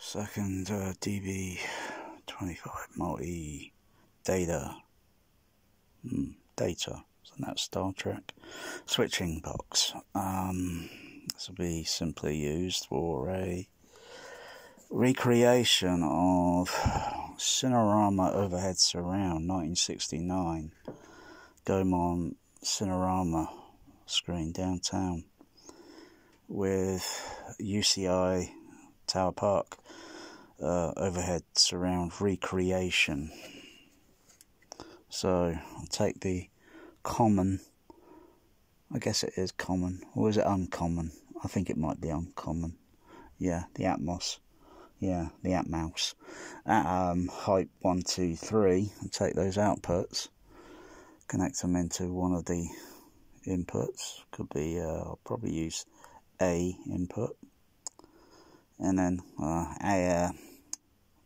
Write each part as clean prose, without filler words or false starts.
Second DB25 multi data. So that's Star Trek switching box. This will be simply used for a recreation of Cinerama overhead surround 1969 gamount cinerama screen downtown with UCI Tower Park overhead surround recreation. So I'll take the common, I guess it is common, or is it uncommon? I think it might be uncommon. Yeah, the Atmos. Yeah, the Atmos. Height 1, 2, 3, and take those outputs, connect them into one of the inputs. Could be, I'll probably use A input, and then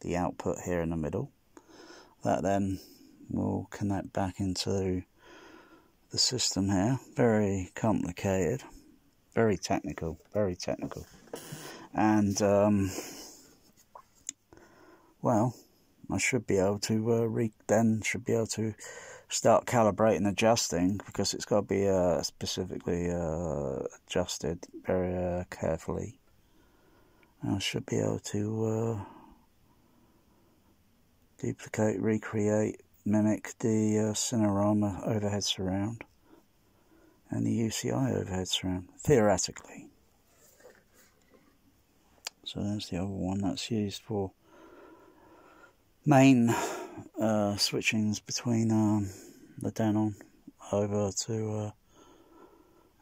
the output here in the middle. That then will connect back into the system here. Very complicated, very technical, and well, I should be able to should be able to start calibrating, adjusting, because it's got to be specifically adjusted very carefully. I should be able to duplicate, recreate, mimic the Cinerama overhead surround and the UCI overhead surround, theoretically. So there's the other one that's used for main switchings between the Denon over to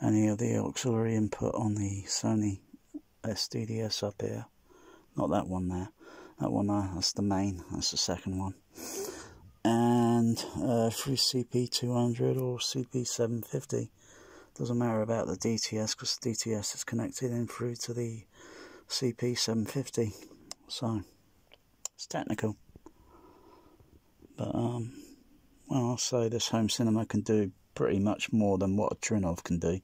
any of the auxiliary input on the Sony SDDS up here. Not that one there. That one there, that's the main, that's the second one. And through CP200 or CP750. Doesn't matter about the DTS, because the DTS is connected in through to the CP750. So it's technical. But well, I'll say this home cinema can do pretty much more than what a Trinov can do.